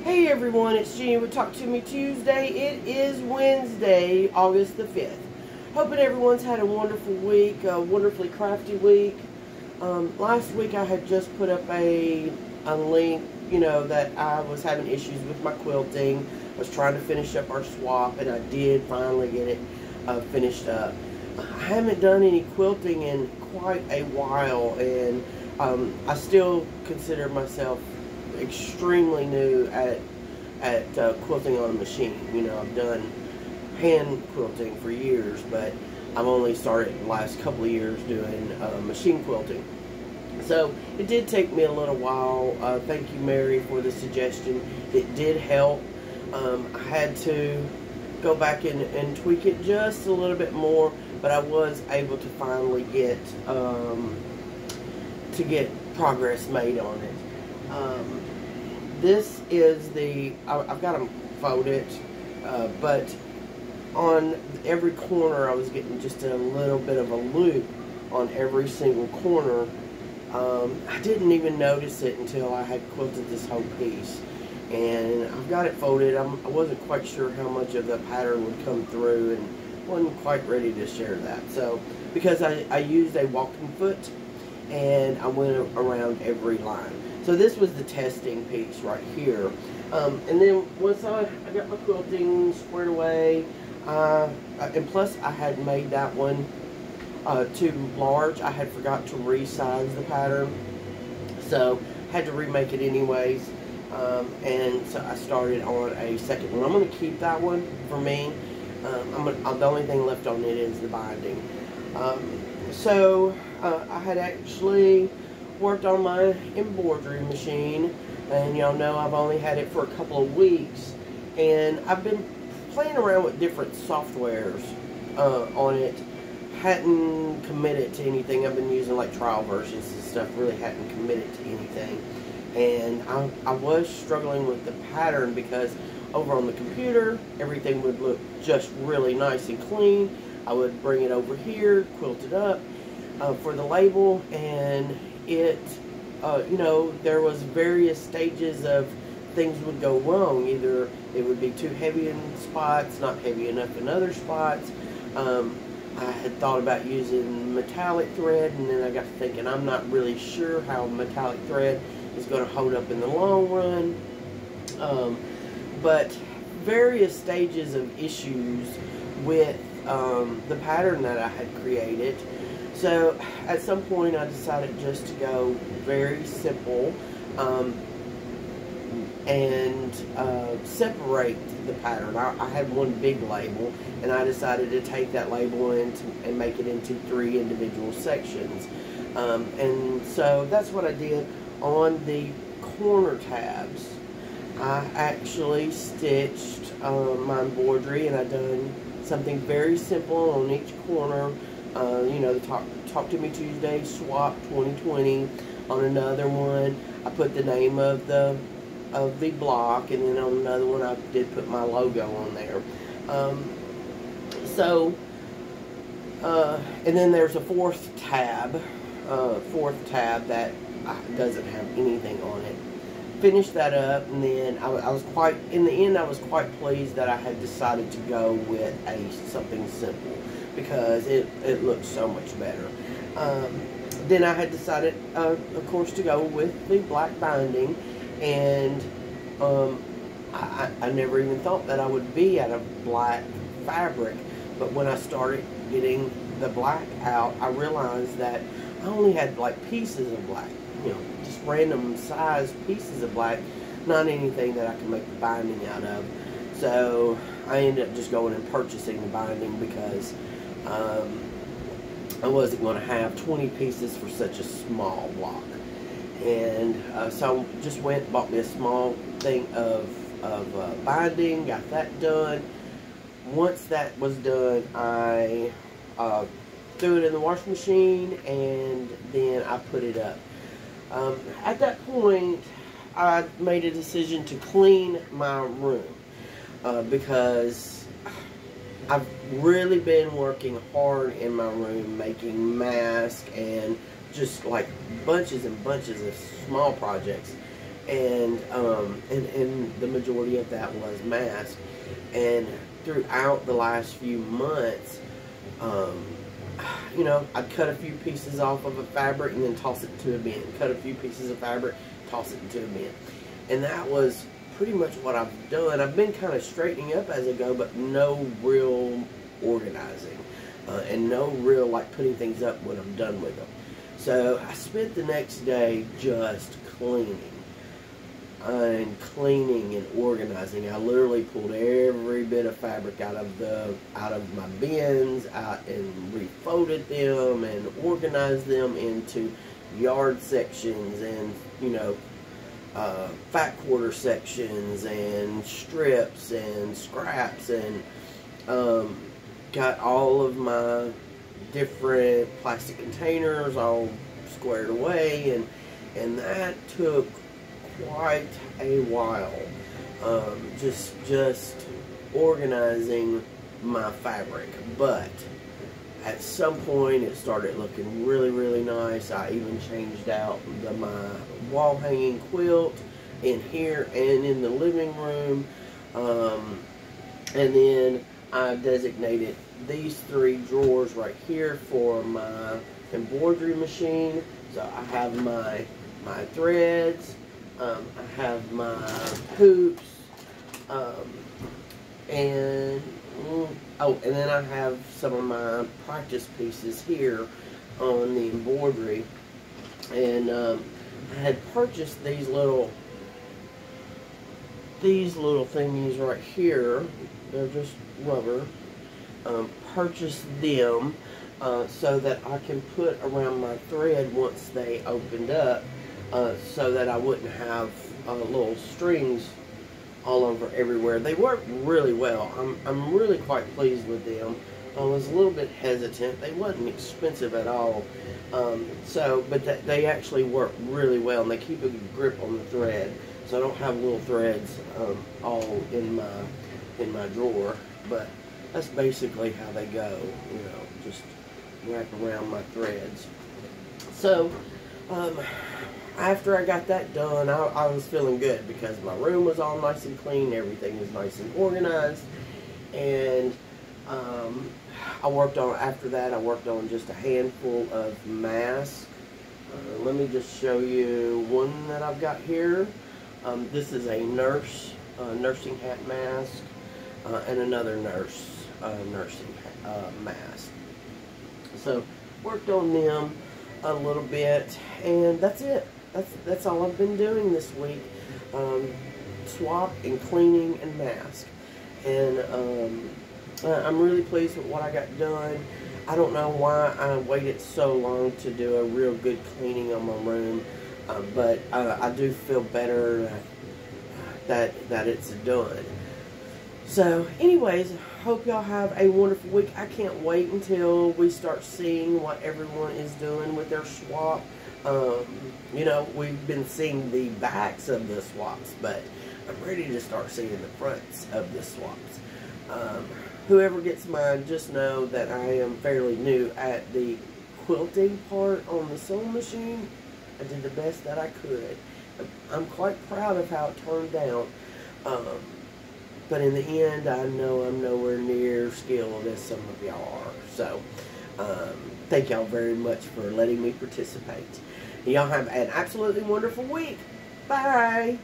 Hey everyone, it's Jeannie with Talk to Me Tuesday. It is Wednesday, August the 5th. Hoping everyone's had a wonderful week, a wonderfully crafty week. Last week I had just put up a link, that I was having issues with my quilting. I was trying to finish up our swap, and I did finally get it finished up. I haven't done any quilting in quite a while, and I still consider myself extremely new at quilting on a machine. I've done hand quilting for years, but I've only started the last couple of years doing machine quilting. So it did take me a little while. Thank you, Mary, for the suggestion. It did help. I had to go back and tweak it just a little bit more, but I was able to finally get progress made on it. This is I've got them folded, but on every corner I was getting just a little bit of a loop on every single corner. I didn't even notice it until I had quilted this whole piece, and I've got it folded. I wasn't quite sure how much of the pattern would come through, and wasn't quite ready to share that. So because I used a walking foot, and I went around every line. So this was the testing piece right here. And then once I got my quilting squared away, and plus I had made that one too large. I had forgot to resize the pattern, so had to remake it anyways. And so I started on a second one. I'm going to keep that one for me. The only thing left on it is the binding. So I had actually worked on my embroidery machine, and y'all know I've only had it for a couple of weeks, and I've been playing around with different softwares on it. Hadn't committed to anything. I've been using like trial versions and stuff, really hadn't committed to anything, and I was struggling with the pattern because over on the computer everything would look just really nice and clean. I would bring it over here, quilt it up for the label, and it, there was various stages of things would go wrong. Either it would be too heavy in spots, not heavy enough in other spots. I had thought about using metallic thread, and then I got to thinking I'm not really sure how metallic thread is going to hold up in the long run. But various stages of issues with the pattern that I had created. So at some point I decided just to go very simple and separate the pattern. I had one big label, and I decided to take that label and make it into 3 individual sections. And so that's what I did. On the corner tabs, I actually stitched my embroidery, and I done something very simple on each corner. The Talk to Me Tuesday Swap 2020. On another one, I put the name of the block, and then on another one, I did put my logo on there. And then there's a fourth tab that doesn't have anything on it. Finished that up, and then in the end I was quite pleased that I had decided to go with something simple, because it looked so much better. Then I had decided, of course, to go with the black binding, and I never even thought that I would be out of black fabric, but when I started getting the black out, I realized that I only had like pieces of black, just random size pieces of black, not anything that I could make the binding out of. So I ended up just going and purchasing the binding, because I wasn't going to have 20 pieces for such a small block. And so I just went and bought me a small thing of binding, got that done. Once that was done, I threw it in the washing machine, and then I put it up. At that point, I made a decision to clean my room, because I've really been working hard in my room, making masks and just like bunches and bunches of small projects. and the majority of that was mask. And throughout the last few months, um, I'd cut a few pieces off of a fabric and then toss it into a bin. Cut a few pieces of fabric, toss it into a bin. And that was pretty much what I've done. I've been kind of straightening up as I go, but no real organizing. And no real, like, putting things up when I'm done with them. So I spent the next day just cleaning. And cleaning and organizing. I literally pulled every bit of fabric out of my bins, and refolded them and organized them into yard sections and fat quarter sections and strips and scraps, and got all of my different plastic containers all squared away, and that took quite a while. Just organizing my fabric, but at some point it started looking really, really nice. I even changed out my wall hanging quilt in here and in the living room, and then I designated these 3 drawers right here for my embroidery machine. So I have my threads, I have my hoops, and then I have some of my practice pieces here on the embroidery. And I had purchased these little thingies right here. They're just rubber. Purchased them so that I can put around my thread once they opened up, so that I wouldn't have little strings all over everywhere. They work really well. I'm really quite pleased with them. I was a little bit hesitant. They wasn't expensive at all, but they actually work really well, and they keep a good grip on the thread, so I don't have little threads all in my drawer. But that's basically how they go. Just wrap around my threads. So after I got that done, I was feeling good because my room was all nice and clean, everything was nice and organized, and after that I worked on just a handful of masks. Let me just show you one that I've got here. This is a nursing hat mask, and another nursing mask. So worked on them a little bit, and that's it. That's all I've been doing this week. Swap and cleaning and mask. And I'm really pleased with what I got done. I don't know why I waited so long to do a real good cleaning on my room, but I do feel better that it's done. So anyways, hope y'all have a wonderful week. I can't wait until we start seeing what everyone is doing with their swap. We've been seeing the backs of the swaps, but I'm ready to start seeing the fronts of the swaps. Whoever gets mine, just know that I am fairly new at the quilting part on the sewing machine. I did the best that I could. I'm quite proud of how it turned out. But in the end, I know I'm nowhere near skilled as some of y'all are. So, thank y'all very much for letting me participate. Y'all have an absolutely wonderful week. Bye!